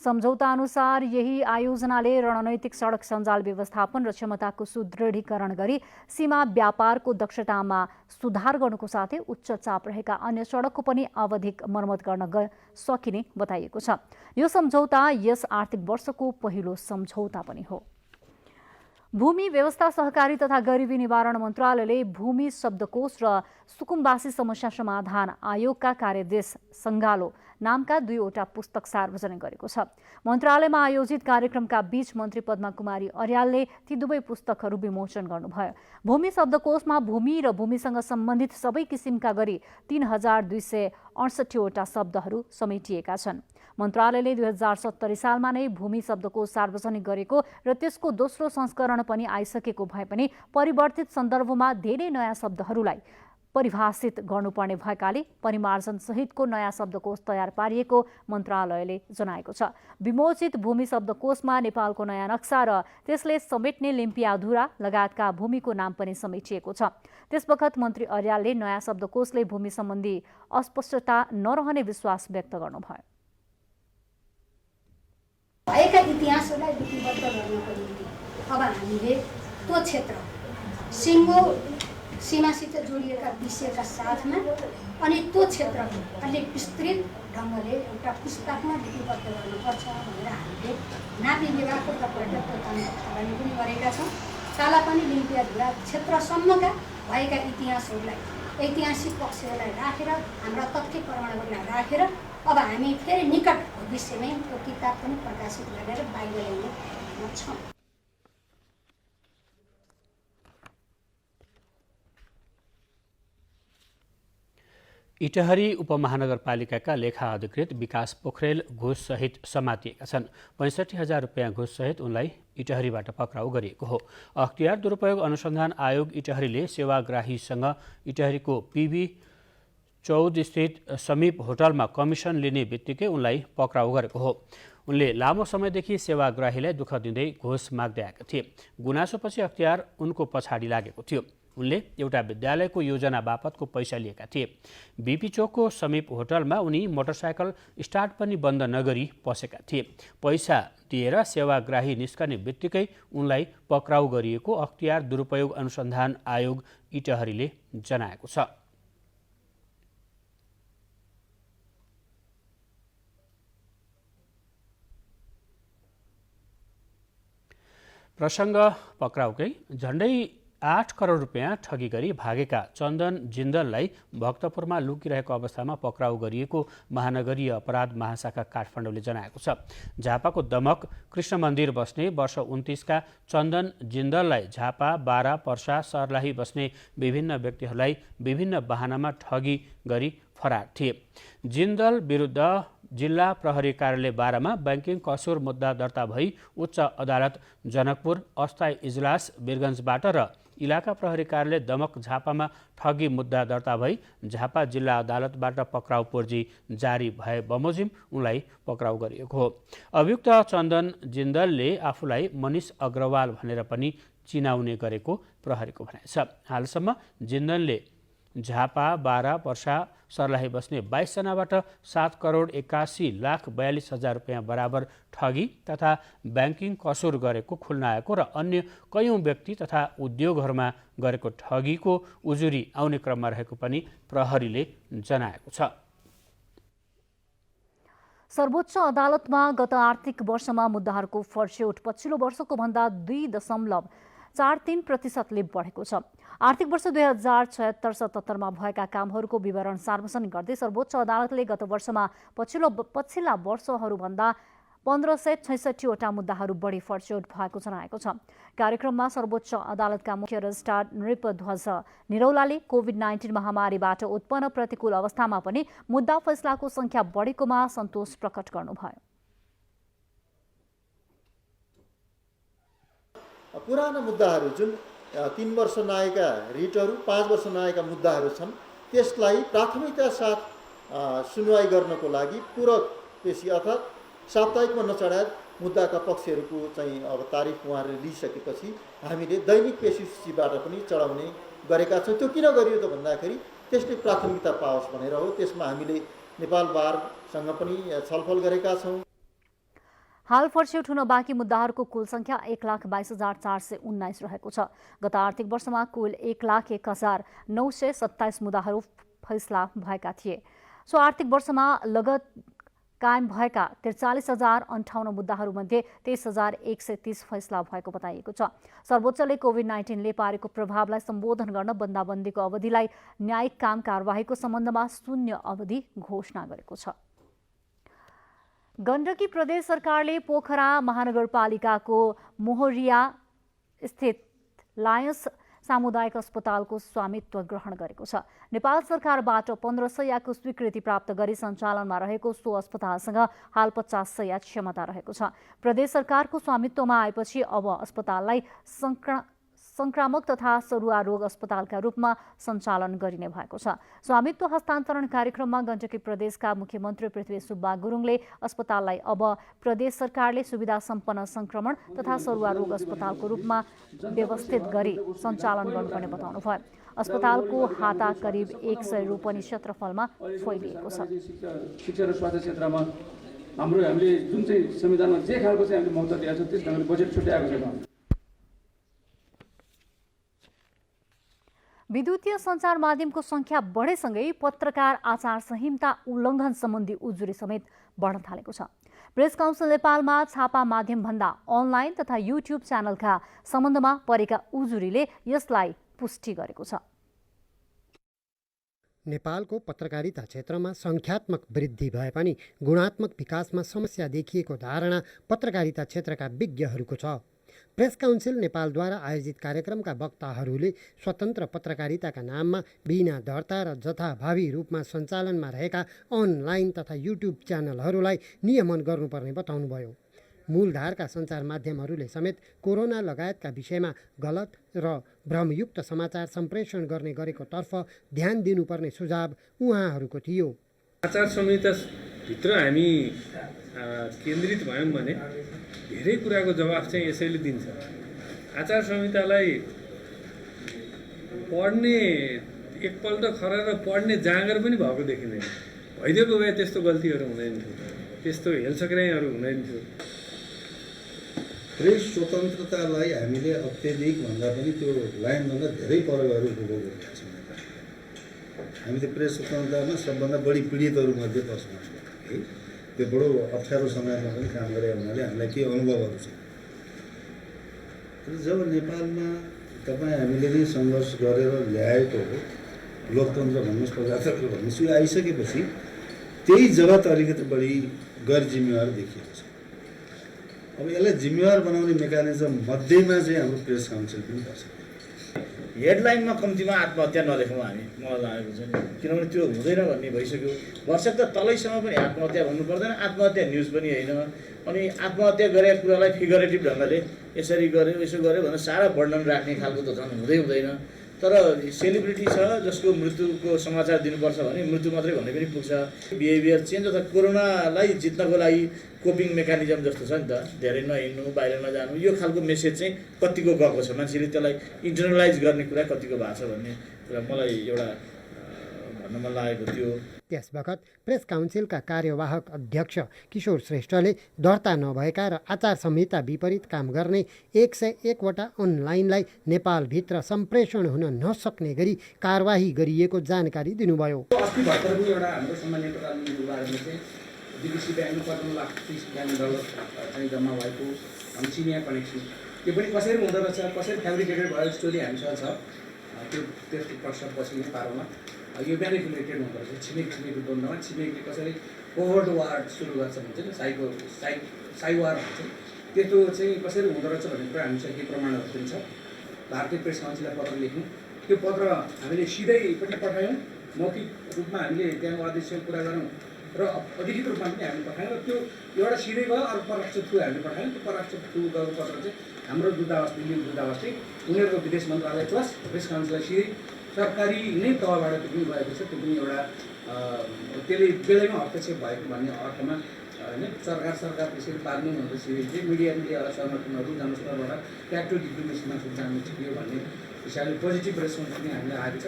Speaker 2: सम्झौता अनुसार यही आयोजनाले रणनैतिक सडक सञ्जाल व्यवस्थापन र क्षमताको सुदृढीकरण गरी सीमा व्यापारको दक्षतामा सुधार गर्नुको साथै उच्च चाप रहेका अन्य सडकको पनि आवधिक मर्मत गर्न सकिने बताइएको छ। यो सम्झौता यस आर्थिक वर्षको पहिलो सम्झौता पनि हो। भूमि व्यवस्था सहकारी तथा गरिबी निवारण मन्त्रालयले भूमि शब्दकोश र सुकुम्बासी समस्या समाधान आयोगका कार्यदेश सङ्गालो नामका 2वटा पुस्तक सार्वजनिक गरेको छ। मन्त्रालयमा आयोजित कार्यक्रमका बीच मन्त्री पद्मा कुमारी अर्यालले ती दुवै पुस्तकहरू विमोचन गर्नुभयो। भूमि शब्दकोशमा भूमि र भूमिसँग सम्बन्धित सबै किसिमका गरी 3268वटा शब्दहरू समेटिएका छन्। मन्त्रालयले 2070 सालमा नै भूमि शब्दकोश सार्वजनिक गरेको र त्यसको दोस्रो संस्करण पनि आइसकेको भए पनि परिवर्तित सन्दर्भमा धेरै नयाँ शब्दहरूलाई परिभाषित गर्नुपर्ने भएकाले परिमार्जन सहितको नयाँ शब्दकोश तयार पारिएको मन्त्रालयले जनाएको छ। विमोचित भूमि शब्दकोशमा नेपालको नयाँ नक्सा र त्यसले समेट्ने लिम्पियाधुरा लगायतका भूमिको नाम पनि समेटिएको छ। त्यसबखत मन्त्री अर्यालले नयाँ शब्दकोशले भूमि सम्बन्धी अस्पष्टता नरहने विश्वास व्यक्त गर्नुभयो।
Speaker 13: भएका इतिहासहरूलाई लिपिबद्ध गर्नको निम्ति अब हामीले त्यो क्षेत्र सिङ्गो सीमासित जोडिएका विषयका साथमा अनि त्यो क्षेत्रको अलिक विस्तृत ढङ्गले एउटा पुस्तकमा लिपिबद्ध गर्नुपर्छ भनेर हामीले नापी विभागको तर्फबाट प्रदान पनि गरेका छौँ। कालापानी लिम्पियाधुरा क्षेत्रसम्मका भएका इतिहासहरूलाई ऐतिहासिक पक्षहरूलाई राखेर हाम्रा तथ्य प्रमाणहरूलाई राखेर अब हामी फेरि निकट भविष्यमै त्यो किताब पनि प्रकाशित गरेर बाहिर ल्याउने छौँ।
Speaker 1: इटहरी उपमहानगरपालिकाका लेखा अधिकृत विकास पोखरेल घुससहित समातिएका छन्। 65,000 रुपियाँ घुससहित उनलाई इटहरीबाट पक्राउ गरिएको हो। अख्तियार दुरुपयोग अनुसन्धान आयोग इटहरीले सेवाग्राहीसँग इटहरीको पिबी 14 स्थित समीप होटलमा कमिसन लिने बित्तिकै उनलाई पक्राउ गरेको हो। उनले लामो समयदेखि सेवाग्राहीलाई दुःख दिँदै घुस माग्दै आएका थिए। गुनासोपछि अख्तियार उनको पछाडि लागेको थियो। उनले एउटा विद्यालयको योजना बापतको पैसा लिएका थिए। बीपी चोकको समीप होटलमा उनी मोटरसाइकल स्टार्ट पनि बन्द नगरी पसेका थिए। पैसा दिएर सेवाग्राही निस्कने बित्तिकै उनलाई पक्राउ गरिएको अख्तियार दुरुपयोग अनुसन्धान आयोग इटहरीले जनाएको छ। प्रसङ्ग पक्राउकै झण्डै 8 करोड रुपियाँ ठगी गरी भागेका चन्दन जिन्दललाई भक्तपुरमा लुकिरहेको अवस्थामा पक्राउ गरिएको महानगरीय अपराध महाशाखा काठमाडौँले जनाएको छ। झापाको दमक कृष्ण मन्दिर बस्ने वर्ष 29 का चन्दन जिन्दललाई झापा, बारा, पर्सा, सर्लाही बस्ने विभिन्न व्यक्तिहरूलाई विभिन्न बहानामा ठगी गरी फरार थिए। जिन्दल विरुद्ध जिल्ला प्रहरी कार्यालय बारामा बैंकिङ कसुर मुद्दा दर्ता भई उच्च अदालत जनकपुर, अस्थायी इजलास वीरगञ्जबाट र इलाका प्रहरी कार्यालय दमक झापामा ठगी मुद्दा दर्ता भई झापा जिल्ला अदालतबाट पक्राउ पूर्जी जारी भए बमोजिम उनलाई पक्राउ गरिएको हो। अभियुक्त चन्दन जिन्दलले आफूलाई मनिष अग्रवाल भनेर पनि चिनाउने गरेको प्रहरीको भनाइ छ। हालसम्म जिन्दलले झापा, बारा, पर्सा, सर्लाही बस्ने 22 जनाबाट 7 करोड 81,42,000 रुपियाँ बराबर ठगी तथा बैंकिङ कसुर गरेको खुल्नाएको र अन्य कयौं व्यक्ति तथा उद्योगहरूमा गरेको ठगीको उजुरी आउने क्रममा रहेको पनि प्रहरीले जनाएको छ।
Speaker 2: सर्वोच्च अदालतमा गत आर्थिक वर्षमा मुद्दाहरूको फर्स्यौट पछिल्लो वर्षको भन्दा 2.43% बढेको छ। आर्थिक वर्ष 2076-77 मा भएका कामहरूको विवरण सार्वजनिक गर्दै सर्वोच्च अदालतले गत वर्षमा पछिल्ला वर्षहरूभन्दा 1566 वटा मुद्दाहरू बढी फर्स्यौट भएको जनाएको छ। कार्यक्रममा सर्वोच्च अदालतका मुख्य रजिस्ट्रार नृपध्वज निरौलाले कोभिड-19 महामारीबाट उत्पन्न प्रतिकूल अवस्थामा पनि मुद्दा फैसलाको संख्या बढेकोमा सन्तोष प्रकट गर्नुभयो।
Speaker 14: पुराना मुद्दाहरू जुन 3 वर्ष नआएका रिटहरू, 5 वर्ष नआएका मुद्दाहरू छन्, त्यसलाई प्राथमिकता साथ सुनवाई गर्नको लागि पूरक पेशी अर्थात् साप्ताहिकमा नचढाए मुद्दाका पक्षहरूको चाहिँ अब तारिफ उहाँहरूले लिइसकेपछि हामीले दैनिक पेशी सूचीबाट पनि चढाउने गरेका छौँ। त्यो किन गरियो त भन्दाखेरि त्यसले प्राथमिकता पाओस् भनेर हो। त्यसमा हामीले नेपाल बारसँग पनि छलफल गरेका छौँ।
Speaker 2: हाल फर्स्यौट हुन बाँकी मुद्दाहरूको कुल सङ्ख्या 1,22,419 रहेको छ। गत आर्थिक वर्षमा कुल 1,01,927 मुद्दाहरू फैसला भएका थिए। सो आर्थिक वर्षमा लगत कायम भएका 43,058 मुद्दाहरूमध्ये 23,130 फैसला भएको बताइएको छ। सर्वोच्चले कोभिड-19ले पारेको प्रभावलाई सम्बोधन गर्न बन्दाबन्दीको अवधिलाई न्यायिक काम कारबाहीको सम्बन्धमा शून्य अवधि घोषणा गरेको छ। गण्डकी प्रदेश सरकारले पोखरा महानगरपालिकाको मोहरिया स्थित लायन्स सामुदायिक अस्पतालको स्वामित्व ग्रहण गरेको छ। नेपाल सरकारबाट 15 शय्याको स्वीकृति प्राप्त गरी सञ्चालनमा रहेको सो अस्पतालसँग हाल 50 शय्या क्षमता रहेको छ। प्रदेश सरकारको स्वामित्वमा आएपछि अब अस्पताललाई संक्रामक तथा सरुवा रोग अस्पतालका रूपमा सञ्चालन गरिने भएको छ। स्वामित्व हस्तान्तरण कार्यक्रममा गण्डकी प्रदेशका मुख्यमन्त्री पृथ्वी सुब्बा गुरुङले अस्पताललाई अब प्रदेश सरकारले सुविधा सम्पन्न संक्रमण तथा सरुवा रोग अस्पतालको रूपमा व्यवस्थित गरी सञ्चालन गर्नुपर्ने बताउनुभयो। अस्पतालको हाता करिब 100 रोपनी क्षेत्रफलमा फैलिएको छ।
Speaker 15: शिक्षा र स्वास्थ्य क्षेत्रमा हामीले जुन चाहिँ संविधानमा जे खालको चाहिँ हामीले महत्त्व दिएको छ त्यस ढङ्गले बजेट छुट्याएको छ।
Speaker 2: विद्युतीय सञ्चार माध्यमको सङ्ख्या बढेसँगै पत्रकार आचार संहिता उल्लङ्घन सम्बन्धी उजुरी समेत बढ्न थालेको छ। प्रेस काउन्सिल नेपालमा छापा माध्यमभन्दा अनलाइन तथा युट्युब च्यानलका सम्बन्धमा परेका उजुरीले यसलाई पुष्टि गरेको छ।
Speaker 16: नेपालको पत्रकारिता क्षेत्रमा सङ्ख्यात्मक वृद्धि भए पनि गुणात्मक विकासमा समस्या देखिएको धारणा पत्रकारिता क्षेत्रका विज्ञहरूको छ। प्रेस काउन्सिल नेपालद्वारा आयोजित कार्यक्रमका वक्ताहरूले स्वतन्त्र पत्रकारिताका नाममा बिना दर्ता र जथाभावी रूपमा सञ्चालनमा रहेका अनलाइन तथा युट्युब च्यानलहरूलाई नियमन गर्नुपर्ने बताउनुभयो। मूलधारका सञ्चार माध्यमहरूले समेत कोरोना लगायतका विषयमा गलत र भ्रमयुक्त समाचार सम्प्रेषण गर्ने गरेको तर्फ ध्यान दिनुपर्ने सुझाव उहाँहरूको थियो।
Speaker 15: आचार संहिताभित्र हामी केन्द्रित भयौँ भने धेरै कुराको जवाफ चाहिँ यसैले दिन्छ। आचार संहितालाई पढ्ने एकपल्ट खरेर पढ्ने जाँगर पनि भएको देखिँदैन। भइदिएको भए त्यस्तो गल्तीहरू हुँदैन थियो, त्यस्तो हेलसक्राइहरू हुँदैन थियो।
Speaker 17: प्रेस स्वतन्त्रतालाई हामीले अत्याधिक भन्दा पनि त्यो लाइनभन्दा धेरै परहरू भोगेका छौँ। हामी त प्रेस स्वतन्त्रतामा सबभन्दा बढी पीडितहरूमध्ये पर्छौँ है। त्यो बडो अप्ठ्यारो समयमा पनि काम गरे हुनाले हामीलाई के अनुभवहरू छ। तर जब नेपालमा तपाईँ हामीले नै सङ्घर्ष गरेर ल्याएको हो लोकतन्त्र भन्नुहोस् प्रजातन्त्र भन्नुहोस् यो आइसकेपछि त्यही जगत अलिकति बढी गैर जिम्मेवार देखिएको छ। अब यसलाई जिम्मेवार बनाउने मेकानिजम मध्येमा चाहिँ हाम्रो प्रेस काउन्सिल पनि पर्छ।
Speaker 18: हेडलाइनमा कम्तीमा आत्महत्या नलेखौँ हामी, मलाई लागेको छ। किनभने त्यो हुँदैन भन्ने भइसक्यो। वर्षक त तलैसम्म पनि आत्महत्या भन्नु पर्दैन, आत्महत्या न्युज पनि होइन। अनि आत्महत्या गरेको कुरालाई फिगरेटिभ ढङ्गले यसरी गर्यो यसो गर्यो भनेर सारा वर्णन राख्ने खालको त झन् हुँदैन। तर सेलिब्रिटी छ जसको मृत्युको समाचार दिनुपर्छ भने मृत्यु मात्रै भन्ने पनि पुग्छ। बिहेभियर चेन्ज अथवा कोरोनालाई जित्नको लागि कोपिङ मेकानिजम जस्तो छ नि त, धेरै नहिँड्नु बाहिर नजानु, यो खालको मेसेज चाहिँ कतिको गएको छ, मान्छेले त्यसलाई इन्टरनलाइज गर्ने कुरा कतिको भएको छ भन्ने कुरा मलाई एउटा भन्न मन लागेको थियो।
Speaker 16: त्यस बखत प्रेस काउन्सिलका कार्यवाहक अध्यक्ष किशोर श्रेष्ठले दर्ता नभएका र आचार संहिता विपरीत काम गर्ने 101वटा अनलाइनलाई नेपालभित्र सम्प्रेषण हुन नसक्ने गरी कारवाही गरिएको जानकारी दिनुभयो।
Speaker 15: अस्ति भर्खर पनि एउटा हाम्रो सामान्य प्रधानमन्त्रीको बारेमा चाहिँ DBC ब्याङ्कमा 55 लाख $30 चाहिँ जम्मा भएको चिनिया कनेक्सन त्यो पनि कसरी हुँदो रहेछ, कसरी फेब्रिकेटेड भयो स्टोरी हामीसँग छ। त्यो त्यसको प्रश्नपछि नै पारमा यो म्यानिपुलेटेड हुँदो रहेछ। छिमेकीको द्वन्द्वमा छिमेकीले कसरी कोभर्ड वार सुरु गर्छ भन्छ नि, साइ वार भन्छ, त्यस्तो चाहिँ कसरी हुँदो रहेछ भन्ने कुरा हामीसँग केही प्रमाणहरू पनि छ। भारतीय प्रेस काउन्सिललाई पत्र लेख्यौँ, त्यो पत्र हामीले सिधै पनि पठायौँ, मौखिक रूपमा हामीले त्यहाँको अध्यक्षसँग कुरा गरौँ र अधिकृत रूपमा पनि हामीले पठायौँ। र त्यो एउटा सिधै भयो, अरू पराष्ट्र थ्रु हामीले पठायौँ। त्यो पराष्ट्र थ्रु गएको पत्र चाहिँ हाम्रो दूतावास दिल्ली दूतावास चाहिँ उनीहरूको विदेश मन्त्रालय प्लस प्रेस काउन्सिललाई सिधै सरकारी नै तहबाट पनि गएको छ। त्यो पनि एउटा त्यसले बेलैमा हस्तक्षेप भएको भन्ने अर्थमा होइन सरकार त्यसरी पार्ने भनेपछि चाहिँ मिडियावाला सङ्गठनहरू जनस्तरबाट ट्याक्टो डिप्लोमेसीमा जानु ठिकै भन्ने हिसाबले पोजिटिभ रेस्पोन्स पनि हामीलाई आएको छ।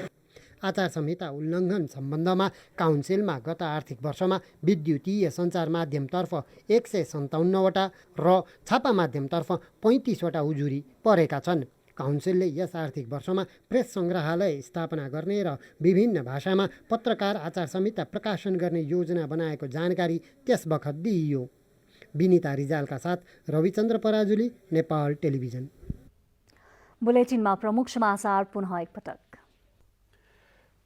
Speaker 16: आचार संहिता उल्लङ्घन सम्बन्धमा काउन्सिलमा गत आर्थिक वर्षमा विद्युतीय सञ्चार माध्यमतर्फ 157वटा र छापा माध्यमतर्फ 35वटा उजुरी परेका छन्। काउन्सिलले यस आर्थिक वर्षमा प्रेस सङ्ग्रहालय स्थापना गर्ने र विभिन्न भाषामा पत्रकार आचार संहिता प्रकाशन गर्ने योजना बनाएको जानकारी त्यस बखत दिइयो। विनिता रिजालका साथ रविचन्द्र पराजुली, नेपाल टेलिभिजन।
Speaker 2: बुलेटिनमा प्रमुख समाचार पुनः एकपटक।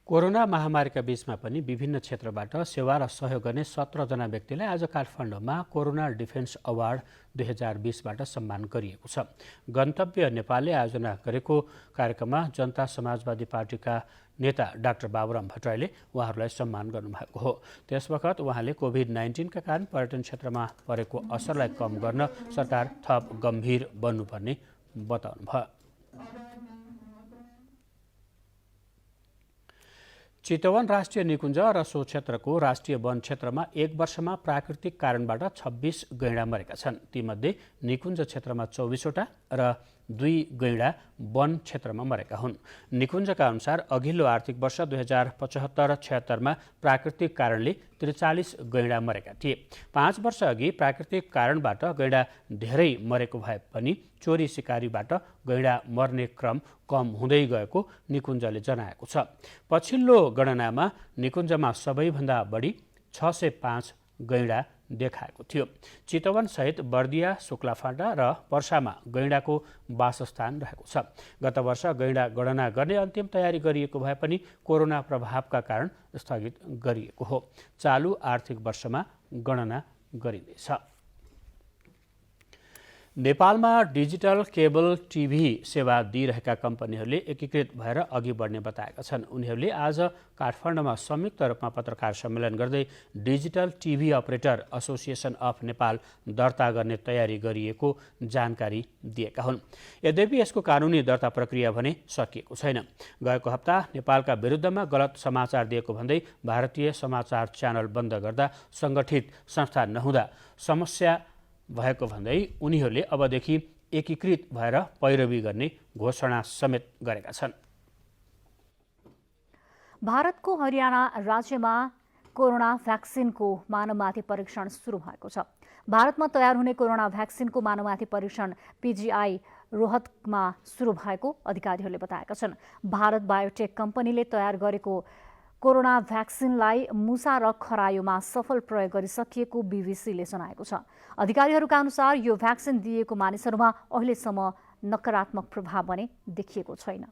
Speaker 1: कोरोना महामारीका बीचमा पनि विभिन्न क्षेत्रबाट सेवा र सहयोग गर्ने 17 जना व्यक्तिलाई आज काठमाडौँमा कोरोना डिफेन्स अवार्ड 2020बाट सम्मान गरिएको छ। गन्तव्य नेपालले आयोजना गरेको कार्यक्रममा जनता समाजवादी पार्टीका नेता डाक्टर बाबुराम भट्टराईले उहाँहरूलाई सम्मान गर्नुभएको हो। त्यसवखत उहाँले कोभिड-19 का कारण पर्यटन क्षेत्रमा परेको असरलाई कम गर्न सरकार थप गम्भीर बन्नुपर्ने बताउनुभयो। चितवन राष्ट्रिय निकुञ्ज र सो क्षेत्रको राष्ट्रिय वन क्षेत्रमा एक वर्षमा प्राकृतिक कारणबाट 26 गैंडा मरेका छन्। तीमध्ये निकुञ्ज क्षेत्रमा 24वटा र 2 गैंडा वन क्षेत्रमा मरेका हुन्। निकुञ्जका अनुसार अघिल्लो आर्थिक वर्ष 2075-76मा प्राकृतिक कारणले 43 गैंडा मरेका थिए। 5 वर्ष अघि प्राकृतिक कारणबाट गैंडा धेरै मरेको भए पनि चोरी सिकारीबाट गैंडा मर्ने क्रम कम हुँदै गएको निकुञ्जले जनाएको छ। पछिल्लो गणनामा निकुञ्जमा सबैभन्दा बढी 605 गैंडा देखाएको थियो। चितवन सहित बर्दिया, शुक्लाफाटा र पर्सामा गैंडाको वासस्थान रहेको छ। गत वर्ष गैंडा गणना गर्ने अन्तिम तयारी गरिएको भए पनि कोरोना प्रभावका कारण स्थगित गरिएको हो। चालु आर्थिक वर्षमा गणना गरिँदैछ। नेपालमा डिजिटल केबल टिभी सेवा दिइरहेका कम्पनीहरूले एकीकृत भएर अघि बढ्ने बताएका छन्। उनीहरूले आज काठमाडौँमा संयुक्त रूपमा पत्रकार सम्मेलन गर्दै digital TV operator association of Nepal दर्ता गर्ने तयारी गरिएको जानकारी दिएका हुन्। यद्यपि यसको कानुनी दर्ता प्रक्रिया भने सकिएको छैन। गएको हप्ता नेपालका विरुद्धमा गलत समाचार दिएको भन्दै भारतीय समाचार च्यानल बन्द गर्दा सङ्गठित संस्था नहुँदा समस्या भएको भन्दै उनीहरूले अबदेखि एकीकृत भएर पैरवी गर्ने घोषणा समेत गरेका छन्।
Speaker 2: भारतको हरियाणा राज्यमा कोरोना भ्याक्सिनको मानवमाथि परीक्षण सुरु भएको छ। भारतमा तयार हुने कोरोना भ्याक्सिनको मानवमाथि परीक्षण PGI रोहतकमा सुरु भएको अधिकारीहरूले बताएका छन्। भारत बायोटेक कम्पनीले तयार गरेको कोरोना भ्याक्सिनलाई मुसा र खरायोमा सफल प्रयोग गरिसकिएको बीबीसीले जनाएको छ। अधिकारीहरूका अनुसार यो भ्याक्सिन दिएको मानिसहरूमा अहिलेसम्म नकारात्मक प्रभाव भने देखिएको छैन।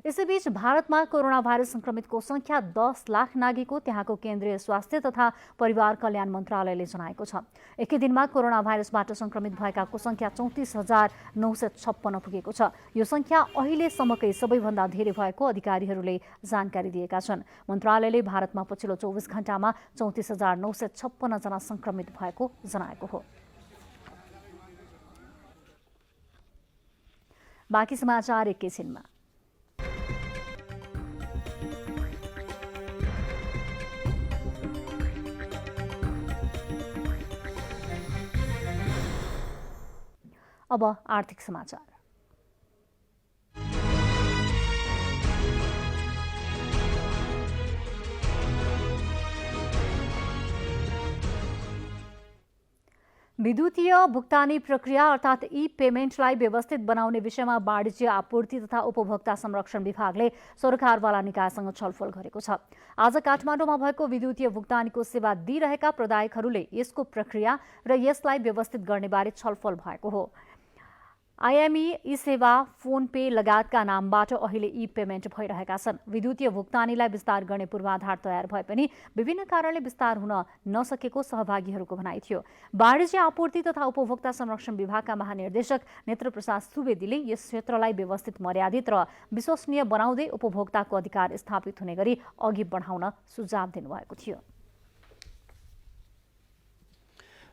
Speaker 2: यसैबीच भारतमा कोरोना भाइरस संक्रमितको संख्या 10 लाख नागेको त्यहाँको केन्द्रीय स्वास्थ्य तथा परिवार कल्याण मन्त्रालयले जनाएको छ। एकै दिनमा कोरोना भाइरसबाट संक्रमित भएकाको संख्या 34,956 पुगेको छ। यो संख्या अहिलेसम्मकै सबैभन्दा धेरै भएको अधिकारीहरूले जानकारी दिएका छन्। मन्त्रालयले भारतमा पछिल्लो 24 घण्टामा 34,956 जना संक्रमित भएको जनाएको हो। बाँकी समाचार एकैछिनमा। अब आर्थिक समाचार। विद्युतीय भुक्तानी प्रक्रिया अर्थात् ई-पेमेन्टलाई व्यवस्थित बनाउने विषयमा वाणिज्य आपूर्ति तथा उपभोक्ता संरक्षण विभागले सरकारवाला निकायसँग छलफल गरेको छ। आज काठमाडौँमा भएको विद्युतीय भुक्तानीको सेवा दिइरहेका प्रदायकहरूले यसको प्रक्रिया र यसलाई व्यवस्थित गर्नेबारे छलफल भएको हो। IME ई सेवा, फोन पे लगायतका नामबाट अहिले ई-पेमेन्ट भइरहेका छन्। विद्युतीय भुक्तानीलाई विस्तार गर्ने पूर्वाधार तयार भए पनि विभिन्न कारणले विस्तार हुन नसकेको सहभागीहरूको भनाइ थियो। वाणिज्य आपूर्ति तथा उपभोक्ता संरक्षण विभागका महानिर्देशक नेत्रप्रसाद सुवेदीले यस क्षेत्रलाई व्यवस्थित, मर्यादित र विश्वसनीय बनाउँदै उपभोक्ताको अधिकार स्थापित हुने गरी अघि बढाउन सुझाव दिनुभएको थियो।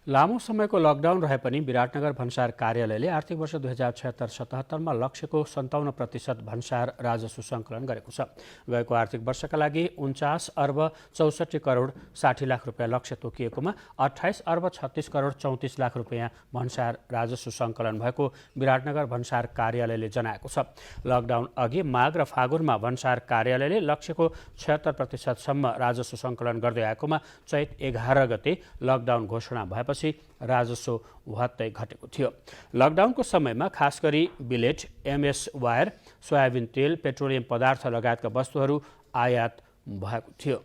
Speaker 1: लामो समयको लकडाउन रहे पनि विराटनगर भन्सार कार्यालयले आर्थिक वर्ष 2076-77 लक्ष्यको 57% भन्सार राजस्व सङ्कलन गरेको छ। गएको आर्थिक वर्षका लागि 49 अर्ब 64 करोड 60 लाख रुपियाँ लक्ष्य तोकिएकोमा 28 अर्ब 36 करोड 34 लाख रुपियाँ भन्सार राजस्व सङ्कलन भएको विराटनगर भन्सार कार्यालयले जनाएको छ। लकडाउन अघि माघ र फागुनमा भन्सार कार्यालयले लक्ष्यको 76% सम्म राजस्व सङ्कलन गर्दै आएकोमा चैत 11 गते लकडाउन घोषणा भएपछि राजस्व भत्तै घटेको थियो। लकडाउनको समयमा खास गरी बिलेट, एमएस वायर, सोयाबिन तेल, पेट्रोलियम पदार्थ लगायतका वस्तुहरू आयात भएको थियो।